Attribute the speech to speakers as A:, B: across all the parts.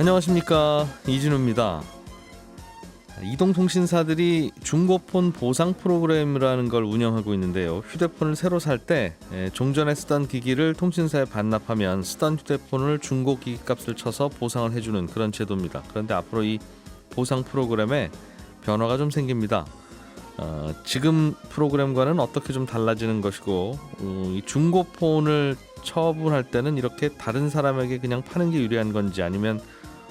A: 안녕하십니까, 이진우입니다. 이동통신사들이 중고폰 보상 프로그램이라는 걸 운영하고 있는데요. 휴대폰을 새로 살 때 종전에 쓰던 기기를 통신사에 반납하면 쓰던 휴대폰을 중고 기기 값을 쳐서 보상을 해주는 그런 제도입니다. 그런데 앞으로 이 보상 프로그램에 변화가 좀 생깁니다. 지금 프로그램과는 어떻게 좀 달라지는 것이고, 이 중고폰을 처분할 때는 이렇게 다른 사람에게 그냥 파는 게 유리한 건지, 아니면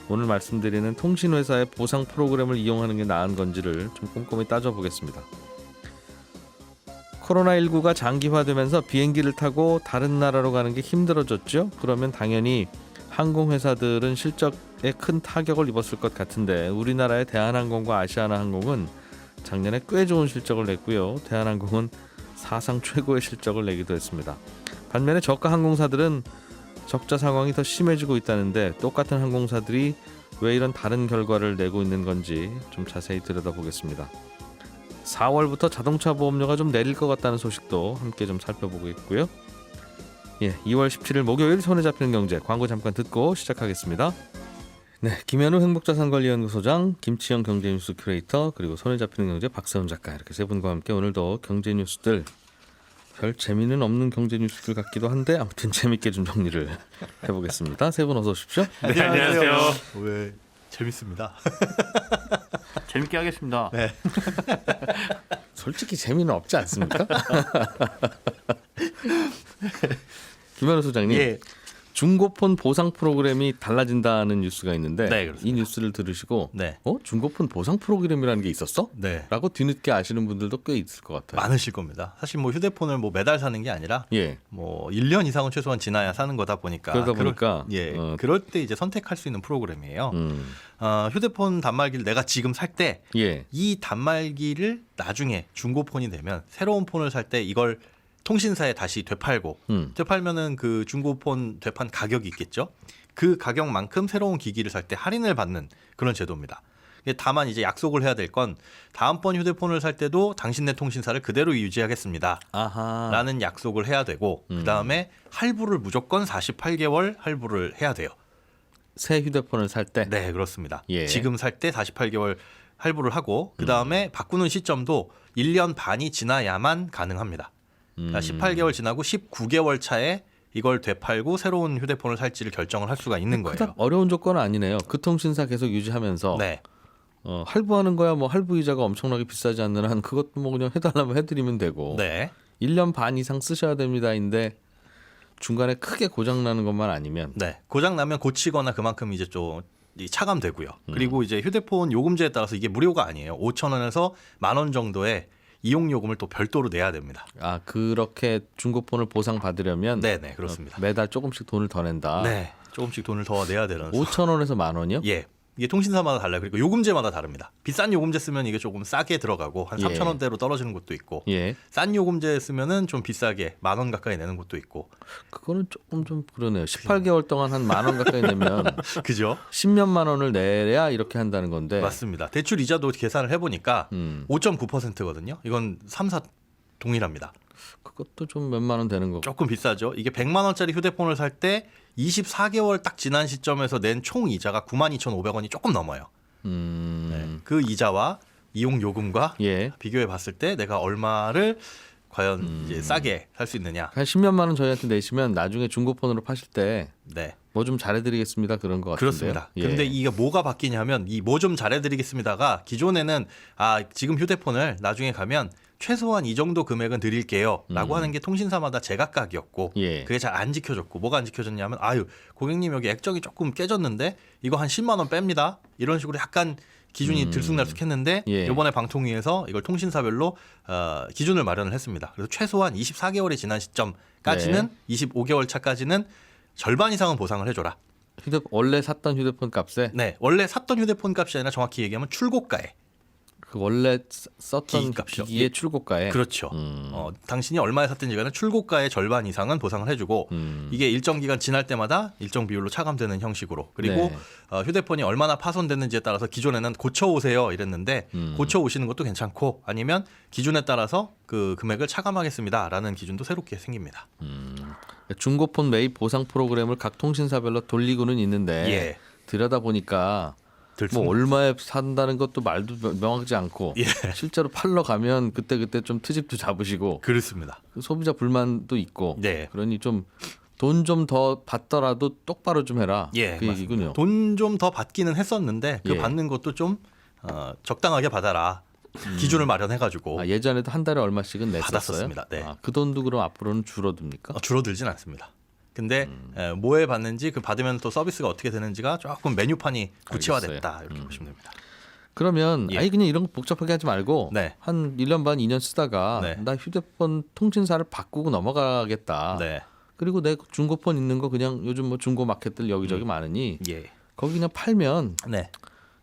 A: 오늘 말씀드리는 통신회사의 보상 프로그램을 이용하는 게 나은 건지를 좀 꼼꼼히 따져보겠습니다. 코로나19가 장기화되면서 비행기를 타고 다른 나라로 가는 게 힘들어졌죠. 그러면 당연히 항공회사들은 실적에 큰 타격을 입었을 것 같은데, 우리나라의 대한항공과 아시아나항공은 작년에 꽤 좋은 실적을 냈고요. 대한항공은 사상 최고의 실적을 내기도 했습니다. 반면에 저가 항공사들은 적자 상황이 더 심해지고 있다는데, 똑같은 항공사들이 왜 이런 다른 결과를 내고 있는 건지 좀 자세히 들여다보겠습니다. 4월부터 자동차 보험료가 좀 내릴 것 같다는 소식도 함께 좀 살펴보겠고요. 2월 17일 목요일 손에 잡히는 경제, 광고 잠깐 듣고 시작하겠습니다. 네, 김현우 행복자산관리연구소장, 김치영 경제뉴스 큐레이터, 그리고 손에 잡히는 경제 박세훈 작가, 이렇게 세 분과 함께 오늘도 경제 뉴스들, 별 재미는 없는 경제 뉴스들 같기도 한데 아무튼 재밌게 좀 정리를 해보겠습니다. 세 분 어서 오십시오.
B: 네, 안녕하세요.
C: 왜 재밌습니다.
B: 재밌게 하겠습니다.
C: 네.
A: 솔직히 재미는 없지 않습니까? 김현우 소장님,
C: 예.
A: 중고폰 보상 프로그램이 달라진다는 뉴스가 있는데,
C: 네, 그렇습니다.
A: 이 뉴스를 들으시고
C: 네.
A: 중고폰 보상 프로그램이라는 게 있었어?
C: 네.
A: 라고 뒤늦게 아시는 분들도 꽤 있을 것 같아요.
C: 많으실 겁니다. 사실 뭐 휴대폰을 뭐 매달 사는 게 아니라
A: 예.
C: 뭐 1년 이상은 최소한 지나야 사는 거다 보니까
A: 그러다 보니까
C: 그럴 때 이제 선택할 수 있는 프로그램이에요. 휴대폰 단말기를 내가 지금 살 때 이
A: 예.
C: 단말기를 나중에 중고폰이 되면 새로운 폰을 살 때 이걸 통신사에 다시 되팔고 되팔면은 그 중고폰 되판 가격이 있겠죠. 그 가격만큼 새로운 기기를 살 때 할인을 받는 그런 제도입니다. 다만 이제 약속을 해야 될 건 다음번 휴대폰을 살 때도 당신네 통신사를 그대로 유지하겠습니다.
A: 아하.
C: 라는 약속을 해야 되고, 그다음에 할부를 무조건 48개월 할부를 해야 돼요.
A: 새 휴대폰을 살 때?
C: 네, 그렇습니다.
A: 예.
C: 지금 살 때 48개월 할부를 하고, 그다음에 바꾸는 시점도 1년 반이 지나야만 가능합니다. 18개월 지나고 19개월 차에 이걸 되팔고 새로운 휴대폰을 살지를 결정을 할 수가 있는 거예요.
A: 그닥 어려운 조건은 아니네요. 그 통신사 계속 유지하면서
C: 네.
A: 할부하는 거야 뭐 할부 이자가 엄청나게 비싸지 않는 한 그것도 뭐 그냥 해달라면 해드리면 되고,
C: 네.
A: 1년 반 이상 쓰셔야 됩니다인데 중간에 크게 고장 나는 것만 아니면
C: 네. 고장 나면 고치거나 그만큼 이제 좀 차감되고요. 그리고 이제 휴대폰 요금제에 따라서 이게 무료가 아니에요. 5,000원에서 10,000원 정도의 이용 요금을 또 별도로 내야 됩니다.
A: 그렇게 중고폰을 보상 받으려면
C: 네, 그렇습니다.
A: 매달 조금씩 돈을 더 낸다.
C: 네. 조금씩 돈을 더 내야 되는.
A: 5,000원에서 10,000원이요?
C: 예. 이게 통신사마다 달라요. 그리고 요금제마다 다릅니다. 비싼 요금제 쓰면 이게 조금 싸게 들어가고 한 3,000원대로 떨어지는 곳도 있고,
A: 예.
C: 싼 요금제 쓰면은 좀 비싸게 10,000원 가까이 내는 곳도 있고.
A: 그거는 조금 좀 그러네요. 18개월 동안 한 10,000원 가까이 내면
C: 그죠?
A: 10몇만 원을 내야 이렇게 한다는 건데.
C: 맞습니다. 대출 이자도 계산을 해보니까 5.9%거든요. 이건 3, 4 동일합니다.
A: 그것도 좀 몇만 원 되는 거고.
C: 조금 비싸죠. 이게 100만 원짜리 휴대폰을 살 때 24개월 딱 지난 시점에서 낸 총 이자가 92,500원이 조금 넘어요. 네. 그 이자와 이용 요금과
A: 예.
C: 비교해 봤을 때 내가 얼마를 과연 이제 싸게 살 수 있느냐.
A: 한 10몇만 원 저희한테 내시면 나중에 중고폰으로 파실 때
C: 네.
A: 뭐 좀 잘해드리겠습니다 그런 것 같은데요.
C: 그렇습니다.
A: 예.
C: 그런데 이게 뭐가 바뀌냐면 이 뭐 좀 잘해드리겠습니다가 기존에는 지금 휴대폰을 나중에 가면 최소한 이 정도 금액은 드릴게요 라고 하는 게 통신사마다 제각각이었고,
A: 예.
C: 그게 잘 안 지켜졌고, 뭐가 안 지켜졌냐면 고객님 여기 액정이 조금 깨졌는데 이거 한 10만 원 뺍니다 이런 식으로 약간 기준이 들쑥날쑥했는데,
A: 예.
C: 이번에 방통위에서 이걸 통신사별로 기준을 마련을 했습니다. 그래서 최소한 24개월이 지난 시점까지는 25개월 차까지는 절반 이상은 보상을 해줘라.
A: 원래 샀던 휴대폰 값에
C: 네, 원래 샀던 휴대폰 값이 아니라 정확히 얘기하면 출고가에.
A: 그 원래 썼던
C: 기기값이요.
A: 기기의 출고가에.
C: 그렇죠. 당신이 얼마에 샀든지 간에 출고가의 절반 이상은 보상을 해주고, 이게 일정 기간 지날 때마다 일정 비율로 차감되는 형식으로. 그리고
A: 네.
C: 휴대폰이 얼마나 파손됐는지에 따라서 기존에는 고쳐오세요 이랬는데 고쳐오시는 것도 괜찮고, 아니면 기준에 따라서 그 금액을 차감하겠습니다라는 기준도 새롭게 생깁니다.
A: 중고폰 매입 보상 프로그램을 각 통신사별로 돌리고는 있는데
C: 예.
A: 들여다 보니까 뭐
C: 들습니다.
A: 얼마에 산다는 것도 말도 명확하지 않고
C: 예.
A: 실제로 팔러 가면 그때 좀 트집도 잡으시고
C: 그렇습니다.
A: 소비자 불만도 있고
C: 네.
A: 그러니 좀 돈 좀 더 받더라도 똑바로 좀 해라.
C: 예,
A: 그 얘기군요.
C: 돈 좀 더 받기는 했었는데 그
A: 예.
C: 받는 것도 좀 적당하게 받아라. 기준을 마련해가지고
A: 예전에도 한 달에 얼마씩은 냈었어요.
C: 받았었습니다. 네.
A: 그 돈도 그럼 앞으로는 줄어듭니까?
C: 줄어들진 않습니다. 근데 뭐에 받는지 그 받으면 또 서비스가 어떻게 되는지가 조금 메뉴판이 구체화됐다 이렇게 보시면 됩니다.
A: 그러면
C: 예.
A: 아니 그냥 이런 거 복잡하게 하지 말고
C: 네.
A: 한 1년 반 2년 쓰다가
C: 네.
A: 나 휴대폰 통신사를 바꾸고 넘어가겠다.
C: 네.
A: 그리고 내 중고폰 있는 거 그냥 요즘 뭐 중고 마켓들 여기저기 많으니
C: 예.
A: 거기 그냥 팔면
C: 네.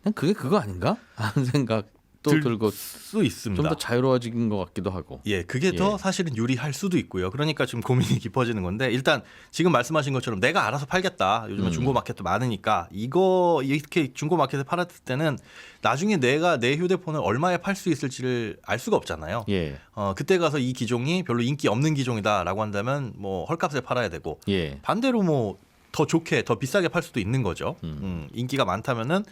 A: 그냥 그게 그거 아닌가 하는 생각도 들고
C: 수 있습니다.
A: 좀 더 자유로워진 것 같기도 하고.
C: 예, 그게 더 사실은 유리할 수도 있고요. 그러니까 좀 고민이 깊어지는 건데 일단 지금 말씀하신 것처럼 내가 알아서 팔겠다. 요즘에 중고 마켓도 많으니까 이거 이렇게 중고 마켓에 팔았을 때는 나중에 내가 내 휴대폰을 얼마에 팔 수 있을지를 알 수가 없잖아요.
A: 예.
C: 그때 가서 이 기종이 별로 인기 없는 기종이다라고 한다면 뭐 헐값에 팔아야 되고
A: 예.
C: 반대로 뭐 더 좋게 더 비싸게 팔 수도 있는 거죠. 인기가 많다면은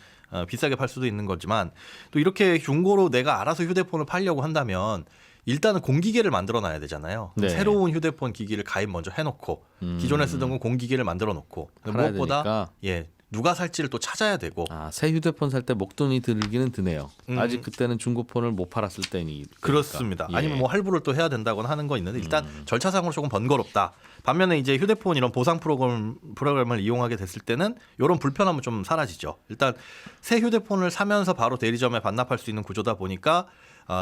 C: 비싸게 팔 수도 있는 거지만 또 이렇게 중고로 내가 알아서 휴대폰을 팔려고 한다면 일단은 공기계를 만들어 놔야 되잖아요.
A: 네.
C: 새로운 휴대폰 기기를 가입 먼저 해놓고 기존에 쓰던 건 공기계를 만들어 놓고
A: 팔아야
C: 무엇보다
A: 되니까.
C: 예 누가 살지를 또 찾아야 되고
A: 새 휴대폰 살 때 목돈이 들기는 드네요. 아직 그때는 중고폰을 못 팔았을 때니.
C: 그렇습니다.
A: 예.
C: 아니면 뭐 할부를 또 해야 된다거나 하는 거 있는데 일단 절차상으로 조금 번거롭다. 반면에 이제 휴대폰 이런 보상 프로그램을 이용하게 됐을 때는 이런 불편함은 좀 사라지죠. 일단 새 휴대폰을 사면서 바로 대리점에 반납할 수 있는 구조다 보니까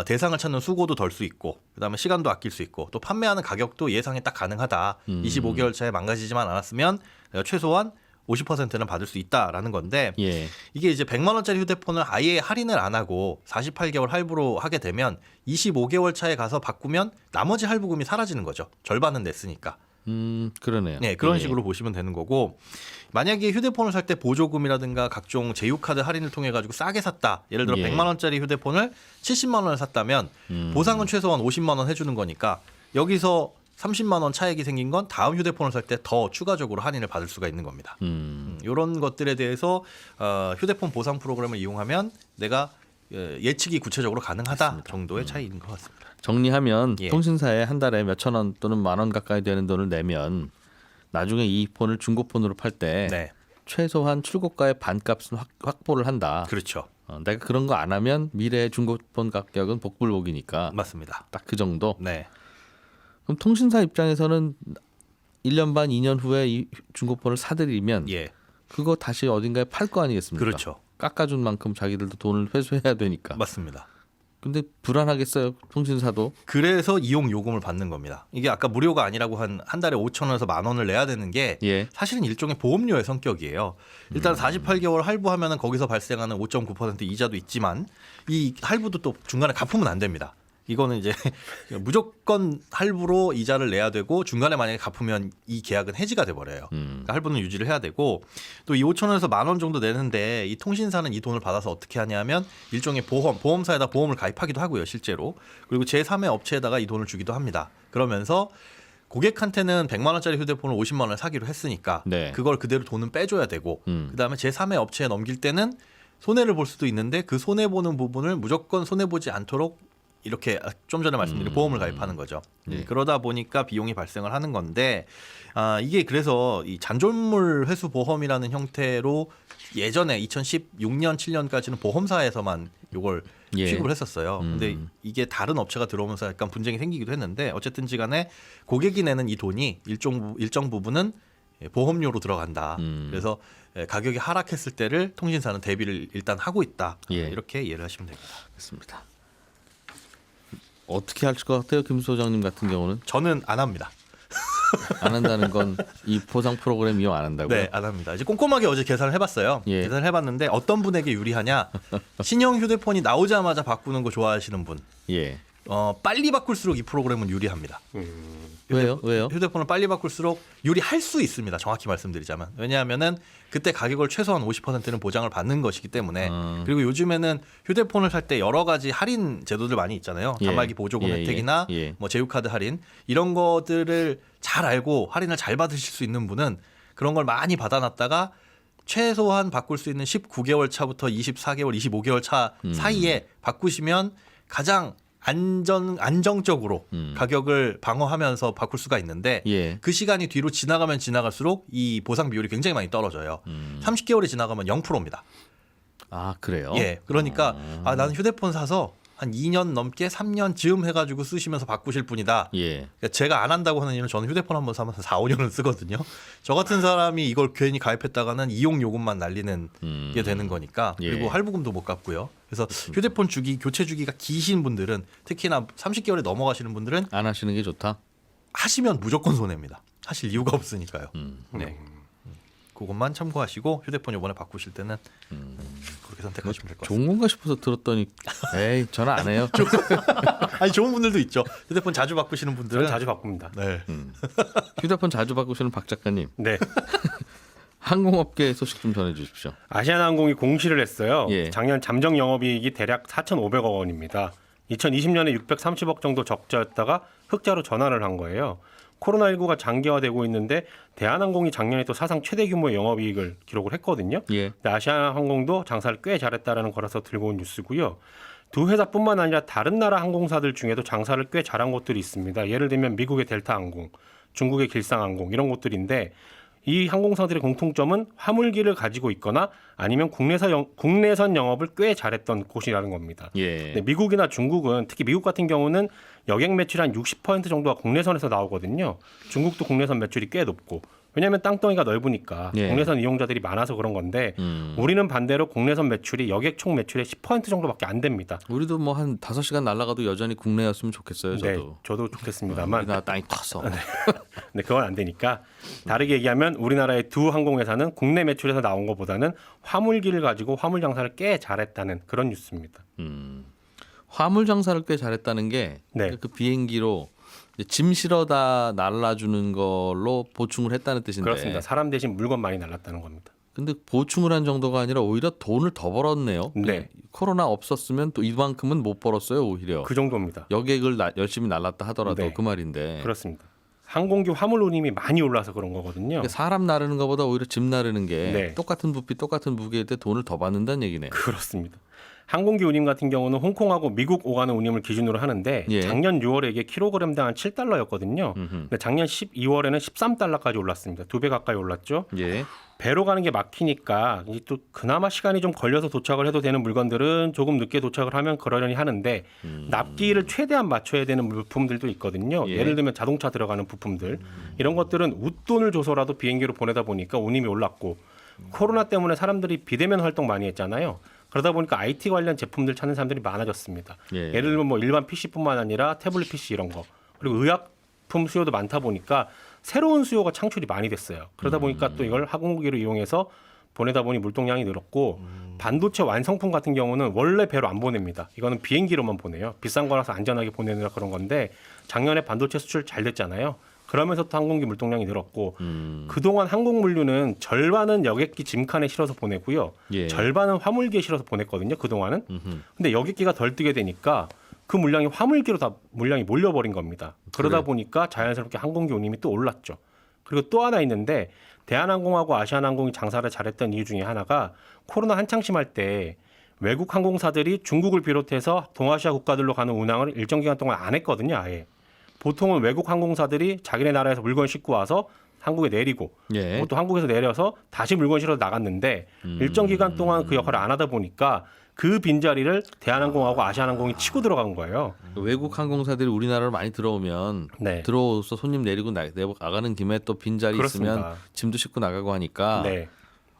C: 대상을 찾는 수고도 덜 수 있고 그다음에 시간도 아낄 수 있고 또 판매하는 가격도 예상이 딱 가능하다. 25개월 차에 망가지지만 않았으면 최소한 50%는 받을 수 있다라는 건데
A: 예.
C: 이게 이제 100만 원짜리 휴대폰을 아예 할인을 안 하고 48개월 할부로 하게 되면 25개월 차에 가서 바꾸면 나머지 할부금이 사라지는 거죠. 절반은 냈으니까.
A: 그러네요.
C: 네, 그런
A: 예.
C: 식으로 보시면 되는 거고 만약에 휴대폰을 살 때 보조금이라든가 각종 제휴카드 할인을 통해 가지고 싸게 샀다. 예를 들어
A: 예.
C: 100만 원짜리 휴대폰을 70만 원을 샀다면 보상은 최소한 50만 원 해주는 거니까 여기서 30만 원 차액이 생긴 건 다음 휴대폰을 살 때 더 추가적으로 할인을 받을 수가 있는 겁니다. 이런 것들에 대해서 휴대폰 보상 프로그램을 이용하면 내가 예측이 구체적으로 가능하다 정도의 차이인 것 같습니다.
A: 정리하면
C: 예.
A: 통신사에 한 달에 몇천 원 또는 10,000원 가까이 되는 돈을 내면 나중에 이 폰을 중고폰으로 팔 때
C: 네,
A: 최소한 출고가의 반값은 확보를 한다.
C: 그렇죠.
A: 내가 그런 거 안 하면 미래의 중고폰 가격은 복불복이니까
C: 맞습니다.
A: 딱 그 정도.
C: 네,
A: 그럼 통신사 입장에서는 1년 반 2년 후에 이 중고폰을 사들이면
C: 예,
A: 그거 다시 어딘가에 팔 거 아니겠습니까?
C: 그렇죠.
A: 깎아준 만큼 자기들도 돈을 회수해야 되니까.
C: 맞습니다.
A: 근데 불안하겠어요, 통신사도.
C: 그래서 이용 요금을 받는 겁니다. 이게 아까 무료가 아니라고 한 달에 5,000원에서 10,000원을 내야 되는 게
A: 예.
C: 사실은 일종의 보험료의 성격이에요. 일단 48개월 할부하면 거기서 발생하는 5.9% 이자도 있지만 이 할부도 또 중간에 갚으면 안 됩니다. 이거는 이제 무조건 할부로 이자를 내야 되고 중간에 만약에 갚으면 이 계약은 해지가 돼버려요. 그러니까 할부는 유지를 해야 되고 또 이 5,000원에서 10,000원 정도 내는데 이 통신사는 이 돈을 받아서 어떻게 하냐면 일종의 보험사에다 보험을 가입하기도 하고요, 실제로. 그리고 제3의 업체에다가 이 돈을 주기도 합니다. 그러면서 고객한테는 100만 원짜리 휴대폰을 50만 원을 사기로 했으니까
A: 네.
C: 그걸 그대로 돈은 빼줘야 되고 그다음에 제3의 업체에 넘길 때는 손해를 볼 수도 있는데 그 손해 보는 부분을 무조건 손해 보지 않도록 이렇게 좀 전에 말씀드린 보험을 가입하는 거죠.
A: 네.
C: 그러다 보니까 비용이 발생을 하는 건데 이게 그래서 이 잔존물 회수 보험이라는 형태로 예전에 2016년 7년까지는 보험사에서만 이걸
A: 예.
C: 취급을 했었어요. 근데 이게 다른 업체가 들어오면서 약간 분쟁이 생기기도 했는데 어쨌든지간에 고객이 내는 이 돈이 일정 부분은 보험료로 들어간다. 그래서 가격이 하락했을 때를 통신사는 대비를 일단 하고 있다.
A: 예.
C: 이렇게 이해를 하시면 됩니다.
A: 그렇습니다. 어떻게 할 것 같아요, 김 소장님 같은 경우는?
C: 저는 안 합니다.
A: 안 한다는 건 이 보상 프로그램 이용 안 한다고요?
C: 네, 안 합니다. 이제 꼼꼼하게 어제 계산을 해봤어요.
A: 예.
C: 계산을 해봤는데 어떤 분에게 유리하냐? 신형 휴대폰이 나오자마자 바꾸는 거 좋아하시는 분.
A: 예.
C: 빨리 바꿀수록 이 프로그램은 유리합니다.
A: 왜요?
C: 휴대폰을 빨리 바꿀수록 유리할 수 있습니다. 정확히 말씀드리자면. 왜냐하면은 그때 가격을 최소한 50%는 보장을 받는 것이기 때문에 그리고 요즘에는 휴대폰을 살 때 여러 가지 할인 제도들 많이 있잖아요.
A: 예.
C: 단말기 보조금
A: 예,
C: 혜택이나
A: 예.
C: 뭐 제휴카드 할인 이런 것들을 잘 알고 할인을 잘 받으실 수 있는 분은 그런 걸 많이 받아놨다가 최소한 바꿀 수 있는 19개월 차부터 24개월, 25개월 차 사이에 바꾸시면 가장 안정적으로 가격을 방어하면서 바꿀 수가 있는데
A: 예.
C: 그 시간이 뒤로 지나가면 지나갈수록 이 보상 비율이 굉장히 많이 떨어져요. 30개월이 지나가면 0%입니다.
A: 아 그래요?
C: 예, 그러니까 나는 휴대폰 사서 한 2년 넘게 3년 즈음 해가지고 쓰시면서 바꾸실 분이다.
A: 예.
C: 그러니까 제가 안 한다고 하는 이유는 저는 휴대폰 한번 사면 4, 5년은 쓰거든요. 저 같은 사람이 이걸 괜히 가입했다가는 이용 요금만 날리는 게 되는 거니까
A: 예.
C: 그리고 할부금도 못 갚고요. 그래서 휴대폰 교체 주기가 기신 분들은 특히나 30개월에 넘어가시는 분들은
A: 안 하시는 게 좋다.
C: 하시면 무조건 손해입니다. 하실 이유가 없으니까요.
A: 네.
C: 그것만 참고하시고 휴대폰 이번에 바꾸실 때는 그렇게 선택하시면 될 것 같습니다.
A: 좋은 건가 싶어서 들었더니 에이 저는 안 해요.
C: 아니 좋은 분들도 있죠. 휴대폰 자주 바꾸시는 분들은
D: 저는 자주 바꿉니다.
C: 네.
A: 휴대폰 자주 바꾸시는 박 작가님.
D: 네.
A: 항공업계 소식 좀 전해주십시오.
D: 아시아나항공이 공시를 했어요.
A: 예.
D: 작년 잠정 영업이익이 대략 4,500억 원입니다. 2020년에 630억 정도 적자였다가 흑자로 전환을 한 거예요. 코로나19가 장기화되고 있는데 대한항공이 작년에 또 사상 최대 규모의 영업이익을 기록을 했거든요.
A: 예.
D: 근데 아시아나항공도 장사를 꽤 잘했다라는 거라서 들고 온 뉴스고요. 두 회사뿐만 아니라 다른 나라 항공사들 중에도 장사를 꽤 잘한 곳들이 있습니다. 예를 들면 미국의 델타항공, 중국의 길상항공 이런 곳들인데 이 항공사들의 공통점은 화물기를 가지고 있거나 아니면 국내선 영업을 꽤 잘했던 곳이라는 겁니다.
A: 예.
D: 근데 미국이나 중국은 특히 미국 같은 경우는 여객 매출의 한 60% 정도가 국내선에서 나오거든요. 중국도 국내선 매출이 꽤 높고 왜냐하면 땅덩이가 넓으니까
A: 예.
D: 국내선 이용자들이 많아서 그런 건데 우리는 반대로 국내선 매출이 여객 총 매출의 10% 정도밖에 안 됩니다.
A: 우리도 뭐 한 5시간 날아가도 여전히 국내였으면 좋겠어요. 저도.
D: 네, 저도 좋겠습니다만
A: 우리나라 땅이 커서.
D: 근데 그건 안 되니까 다르게 얘기하면 우리나라의 두 항공회사는 국내 매출에서 나온 것보다는 화물기를 가지고 화물 장사를 꽤 잘했다는 그런 뉴스입니다.
A: 화물 장사를 꽤 잘했다는 게
D: 네.
A: 그 비행기로 이제 짐 실어다 날라주는 걸로 보충을 했다는 뜻인데.
D: 그렇습니다. 사람 대신 물건 많이 날랐다는 겁니다.
A: 근데 보충을 한 정도가 아니라 오히려 돈을 더 벌었네요.
D: 네.
A: 코로나 없었으면 또 이만큼은 못 벌었어요. 오히려.
D: 그 정도입니다.
A: 여객을 열심히 날랐다 하더라도
D: 네.
A: 그 말인데.
D: 그렇습니다. 항공기 화물 운임이 많이 올라서 그런 거거든요.
A: 그러니까 사람 나르는 것보다 오히려 짐 나르는 게
D: 네.
A: 똑같은 부피 똑같은 무게일 때 돈을 더 받는다는 얘기네요.
D: 그렇습니다. 항공기 운임 같은 경우는 홍콩하고 미국 오가는 운임을 기준으로 하는데
A: 예.
D: 작년 6월에 이게 킬로그램당 한 7달러였거든요. 근데 작년 12월에는 13달러까지 올랐습니다. 2배 가까이 올랐죠.
A: 예.
D: 배로 가는 게 막히니까 이게 또 그나마 시간이 좀 걸려서 도착을 해도 되는 물건들은 조금 늦게 도착을 하면 그러려니 하는데 납기를 최대한 맞춰야 되는 물품들도 있거든요.
A: 예.
D: 예를 들면 자동차 들어가는 부품들 이런 것들은 웃돈을 줘서라도 비행기로 보내다 보니까 운임이 올랐고 코로나 때문에 사람들이 비대면 활동 많이 했잖아요. 그러다 보니까 IT 관련 제품들 찾는 사람들이 많아졌습니다.
A: 예.
D: 예를 들면 뭐 일반 PC뿐만 아니라 태블릿 PC 이런 거 그리고 의약품 수요도 많다 보니까 새로운 수요가 창출이 많이 됐어요. 그러다 보니까 또 이걸 항공기로 이용해서 보내다 보니 물동량이 늘었고 반도체 완성품 같은 경우는 원래 배로 안 보냅니다. 이거는 비행기로만 보내요. 비싼 거라서 안전하게 보내느라 그런 건데 작년에 반도체 수출 잘 됐잖아요. 그러면서 또 항공기 물동량이 늘었고 그동안 항공물류는 절반은 여객기 짐칸에 실어서 보내고요.
A: 예.
D: 절반은 화물기에 실어서 보냈거든요. 그동안은. 근데 여객기가 덜 뜨게 되니까 그 물량이 화물기로 다 물량이 몰려버린 겁니다. 그러다
A: 그래.
D: 보니까 자연스럽게 항공기 운임이 또 올랐죠. 그리고 또 하나 있는데 대한항공하고 아시아나항공이 장사를 잘했던 이유 중에 하나가 코로나 한창 심할 때 외국 항공사들이 중국을 비롯해서 동아시아 국가들로 가는 운항을 일정 기간 동안 안 했거든요. 아예. 보통은 외국 항공사들이 자기네 나라에서 물건 싣고 와서 한국에 내리고
A: 예.
D: 또 한국에서 내려서 다시 물건 실어서 나갔는데 일정 기간 동안 그 역할을 안 하다 보니까 그 빈자리를 대한항공하고 아시아나항공이 치고 들어간 거예요.
A: 외국 항공사들이 우리나라로 많이 들어오면
D: 네.
A: 들어오서 손님 내리고 나가는 김에 또 빈자리
D: 그렇습니다.
A: 있으면 짐도 싣고 나가고 하니까
D: 네.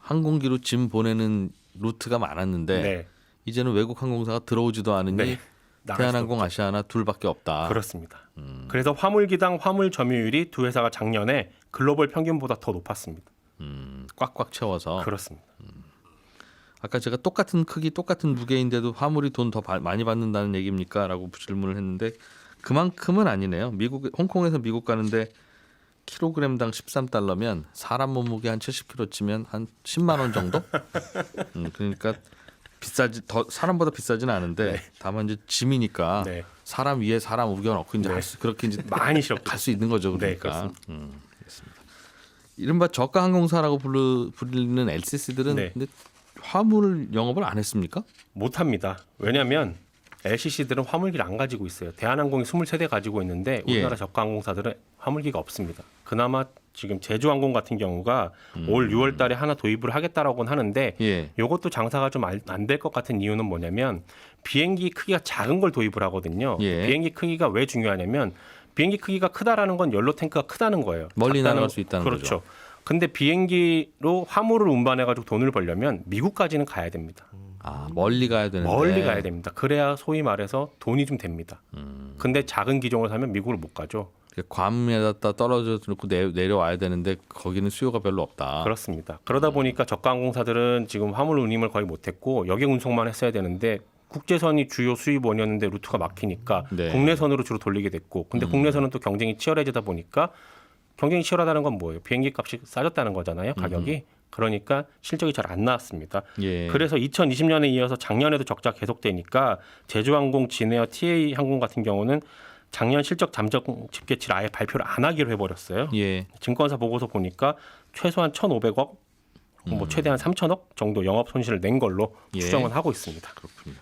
A: 항공기로 짐 보내는 루트가 많았는데
D: 네.
A: 이제는 외국 항공사가 들어오지도 않으니
D: 네. 나갈
A: 대한항공,
D: 수 없죠.
A: 아시아나 둘밖에 없다.
D: 그렇습니다. 그래서 화물기당 화물 점유율이 두 회사가 작년에 글로벌 평균보다 더 높았습니다.
A: 꽉꽉 채워서.
D: 그렇습니다.
A: 아까 제가 똑같은 크기, 똑같은 무게인데도 화물이 돈 더 많이 받는다는 얘기입니까? 라고 질문을 했는데 그만큼은 아니네요. 홍콩에서 미국 가는데 킬로그램당 13달러면 사람 몸무게 한 70kg 치면 한 10만 원 정도? 그러니까 비싸지 더 사람보다 비싸지는 않은데
D: 네.
A: 다만 이제 짐이니까
D: 네.
A: 사람 위에 사람 우겨 넣고 이제
D: 네.
A: 그렇게 이제
D: 많이 싫었죠.
A: 갈 수 있는 거죠.
D: 네,
A: 그러니까.
D: 그렇습니다.
A: 알겠습니다. 이른바 저가 항공사라고 불리는 LCC들은
D: 네.
A: 근데 화물 영업을 안 했습니까?
D: 못합니다. 왜냐하면 LCC들은 화물기를 안 가지고 있어요. 대한항공이 23대 가지고 있는데 우리나라 저가 항공사들은 화물기가 없습니다. 그나마 지금 제주항공 같은 경우가 올 6월 달에 하나 도입을 하겠다라고는 하는데
A: 예.
D: 이것도 장사가 좀 안 될 것 같은 이유는 뭐냐면 비행기 크기가 작은 걸 도입을 하거든요.
A: 예.
D: 비행기 크기가 왜 중요하냐면 비행기 크기가 크다라는 건 연료 탱크가 크다는 거예요.
A: 멀리
D: 작다는
A: 날아갈 수 있다는
D: 그렇죠.
A: 거죠.
D: 근데 비행기로 화물을 운반해 가지고 돈을 벌려면 미국까지는 가야 됩니다.
A: 아, 멀리 가야 되는데.
D: 멀리 가야 됩니다. 그래야 소위 말해서 돈이 좀 됩니다. 근데 작은 기종을 사면 미국을 못 가죠.
A: 괌에다 떨어져 놓고 내려와야 되는데 거기는 수요가 별로 없다.
D: 그렇습니다. 그러다 보니까 저가 항공사들은 지금 화물 운임을 거의 못했고 여객 운송만 했어야 되는데 국제선이 주요 수입 원이었는데 루트가 막히니까
A: 네.
D: 국내선으로 주로 돌리게 됐고 근데 국내선은 또 경쟁이 치열해지다 보니까 경쟁이 치열하다는 건 뭐예요? 비행기 값이 싸졌다는 거잖아요. 가격이. 그러니까 실적이 잘 안 나왔습니다.
A: 예.
D: 그래서 2020년에 이어서 작년에도 적자 계속되니까 제주항공, 진에어, TA항공 같은 경우는 작년 실적 잠정 집계치를 아예 발표를 안 하기로 해버렸어요.
A: 예.
D: 증권사 보고서 보니까 최소한 1,500억, 뭐 최대한 3,000억 정도 영업 손실을 낸 걸로
A: 예.
D: 추정은 하고 있습니다.
A: 그렇군요.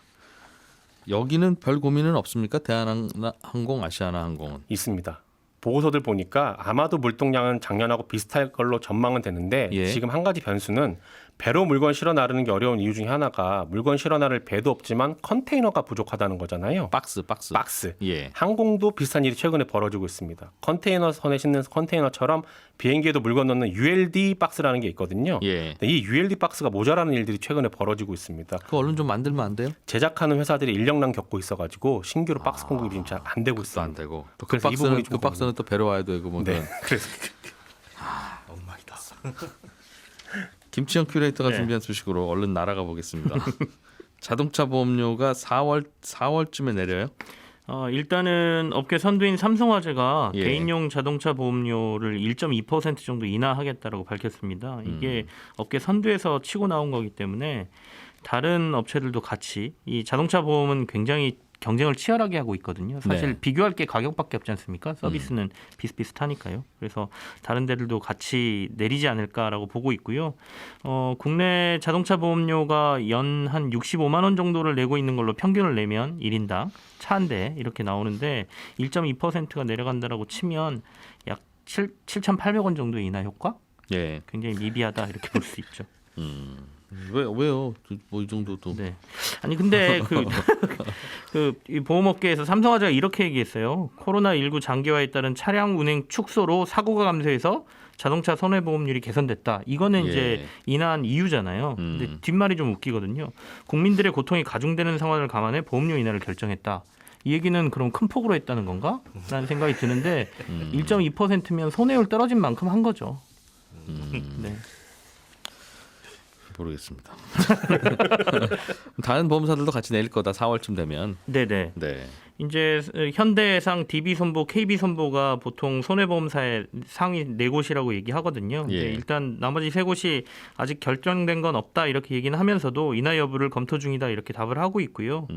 A: 여기는 별 고민은 없습니까? 대한항공, 아시아나항공은.
D: 있습니다. 보고서들 보니까 아마도 물동량은 작년하고 비슷할 걸로 전망은 되는데
A: 예.
D: 지금 한 가지 변수는 배로 물건 실어 나르는 게 어려운 이유 중에 하나가 물건 실어 나를 배도 없지만 컨테이너가 부족하다는 거잖아요.
A: 박스.
D: 박스.
A: 예.
D: 항공도 비슷한 일이 최근에 벌어지고 있습니다. 컨테이너 선에 싣는 컨테이너처럼 비행기에도 물건 넣는 ULD 박스라는 게 있거든요.
A: 예.
D: 근데 이 ULD 박스가 모자라는 일들이 최근에 벌어지고 있습니다.
A: 그 얼른 좀 만들면 안 돼요?
D: 제작하는 회사들이 인력난 겪고 있어가지고 신규로 박스 공급이 지금 잘 안 되고
A: 또
D: 있어요.
A: 안 되고. 또 그
D: 그래서 이 부분이 좀
A: 박스는 또 배로 와야 되고 뭐.
D: 네. 그래서
C: 엉망이다.
A: 김치영 큐레이터가
D: 네.
A: 준비한 소식으로 얼른 날아가 보겠습니다. 자동차 보험료가 4월쯤에 내려요?
B: 일단은 업계 선두인 삼성화재가
A: 예.
B: 개인용 자동차 보험료를 1.2% 정도 인하하겠다라고 밝혔습니다. 이게 업계 선두에서 치고 나온 거기 때문에 다른 업체들도 같이 이 자동차 보험은 굉장히 경쟁을 치열하게 하고 있거든요. 사실
A: 네.
B: 비교할 게 가격밖에 없지 않습니까? 서비스는 비슷비슷하니까요. 그래서 다른 데들도 같이 내리지 않을까라고 보고 있고요. 국내 자동차 보험료가 연 한 65만 원 정도를 내고 있는 걸로 평균을 내면 1인당 차 한 대 이렇게 나오는데 1.2%가 내려간다라고 치면 약 7,800원 정도의 인하 효과?
A: 예.
B: 굉장히 미비하다 이렇게 볼 수 있죠.
A: 왜요? 뭐 이 정도도.
B: 네. 아니 근데 이 보험업계에서 삼성화재가 이렇게 얘기했어요. 코로나19 장기화에 따른 차량 운행 축소로 사고가 감소해서 자동차 손해보험률이 개선됐다. 이거는
A: 예.
B: 이제 인하한 이유잖아요. 근데 뒷말이 좀 웃기거든요. 국민들의 고통이 가중되는 상황을 감안해 보험료 인하를 결정했다. 이 얘기는 그럼 큰 폭으로 했다는 건가? 라는 생각이 드는데 1.2%면 손해율 떨어진 만큼 한 거죠. 네.
A: 모르겠습니다. 다른 보험사들도 같이 내릴 거다. 4월쯤 되면.
B: 네네.
A: 네.
B: 이제 현대해상, DB손보, KB손보가 보통 손해보험사의 상위 4곳이라고 얘기하거든요.
A: 예.
B: 근데 일단 나머지 3곳이 아직 결정된 건 없다 이렇게 얘기는 하면서도 인하 여부를 검토 중이다 이렇게 답을 하고 있고요.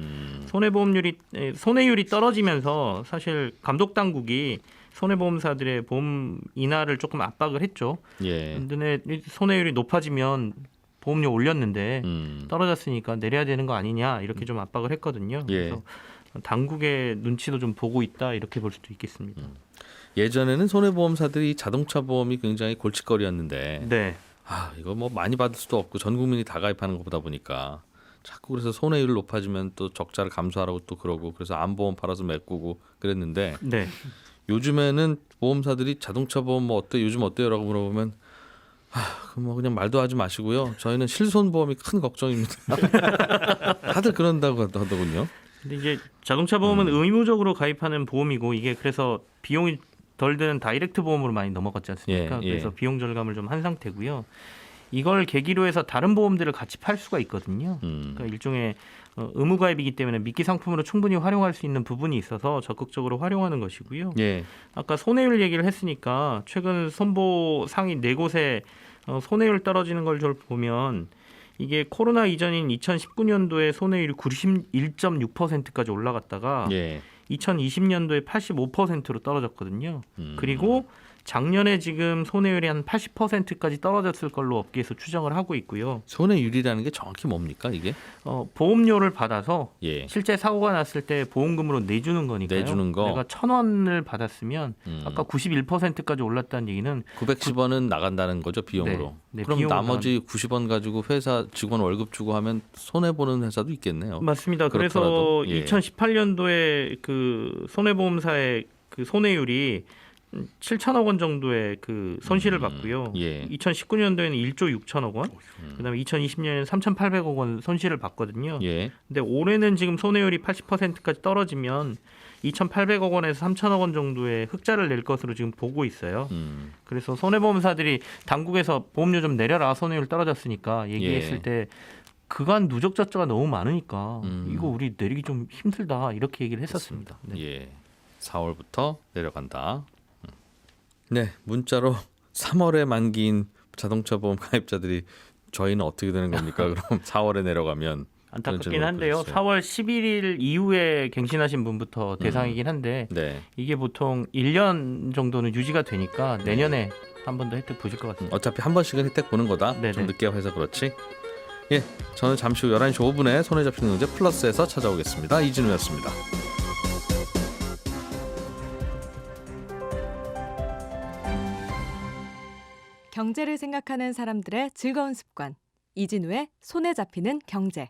B: 손해율이 떨어지면서 사실 감독당국이 손해보험사들의 보험 인하를 조금 압박을 했죠.
A: 예.
B: 근데 손해율이 높아지면 보험료 올렸는데 떨어졌으니까 내려야 되는 거 아니냐 이렇게 좀 압박을 했거든요.
A: 예.
B: 그래서 당국의 눈치도 좀 보고 있다 이렇게 볼 수도 있겠습니다.
A: 예전에는 손해보험사들이 자동차 보험이 굉장히 골칫거리였는데
B: 네,
A: 이거 뭐 많이 받을 수도 없고 전 국민이 다 가입하는 것보다 보니까 자꾸 그래서 손해율 높아지면 또 적자를 감수하라고 또 그러고 그래서 암보험 팔아서 메꾸고 그랬는데
B: 네,
A: 요즘에는 보험사들이 자동차 보험 뭐 어때 요즘 어때요라고 물어보면 그럼 뭐 그냥 말도 하지 마시고요. 저희는 실손보험이 큰 걱정입니다. 다들 그런다고 하더군요.
B: 근데 이제 자동차 보험은 의무적으로 가입하는 보험이고 이게 그래서 비용이 덜 드는 다이렉트 보험으로 많이 넘어갔지 않습니까?
A: 예, 예.
B: 그래서 비용 절감을 좀 한 상태고요. 이걸 계기로 해서 다른 보험들을 같이 팔 수가 있거든요. 그러니까 일종의 의무 가입이기 때문에 미끼 상품으로 충분히 활용할 수 있는 부분이 있어서 적극적으로 활용하는 것이고요.
A: 예.
B: 아까 손해율 얘기를 했으니까 최근 손보 상위 4곳에 손해율 떨어지는 걸 좀 보면 이게 코로나 이전인 2019년도에 손해율이 91.6%까지 올라갔다가
A: 예.
B: 2020년도에 85%로 떨어졌거든요. 그리고 작년에 지금 손해율이 한 80%까지 떨어졌을 걸로 업계에서 추정을 하고 있고요.
A: 손해율이라는 게 정확히 뭡니까 이게?
B: 보험료를 받아서
A: 예.
B: 실제 사고가 났을 때 보험금으로 내주는 거니까요.
A: 내주는 거.
B: 내가 1,000원을 받았으면 아까 91%까지 올랐다는 얘기는
A: 910원은 나간다는 거죠 비용으로.
B: 네, 네,
A: 그럼
B: 비용으로
A: 나머지 90원 가지고 회사 직원 월급 주고 하면 손해 보는 회사도 있겠네요.
B: 맞습니다. 그래서
A: 그렇더라도, 예.
B: 2018년도에 그 손해보험사의 그 손해율이 7천억 원 정도의 그 손실을 봤고요.
A: 예.
B: 2019년도에는 1조 6천억 원, 그다음에 2020년에는 3,800억 원 손실을 봤거든요.
A: 예.
B: 근데 올해는 지금 손해율이 80%까지 떨어지면 2,800억 원에서 3,000억 원 정도의 흑자를 낼 것으로 지금 보고 있어요. 그래서 손해보험사들이 당국에서 보험료 좀 내려라 손해율 떨어졌으니까 얘기했을
A: 예.
B: 때 그간 누적자가 너무 많으니까 이거 우리 내리기 좀 힘들다 이렇게 얘기를 했었습니다. 네.
A: 예. 4월부터 내려간다. 네, 문자로 3월에 만기인 자동차 보험 가입자들이 저희는 어떻게 되는 겁니까? 그럼 4월에 내려가면
B: 안타깝긴 한데요. 4월 11일 이후에 갱신하신 분부터 대상이긴 한데
A: 네.
B: 이게 보통 1년 정도는 유지가 되니까 내년에 한 번 더 혜택 보실 것 같습니다.
A: 어차피 한 번씩은 혜택 보는 거다.
B: 네네.
A: 좀 늦게 해서 그렇지. 예, 저는 잠시 후 11시 5분에 손에 잡히는 경제 플러스에서 찾아오겠습니다. 이진우였습니다.
E: 경제를 생각하는 사람들의 즐거운 습관. 이진우의 손에 잡히는 경제.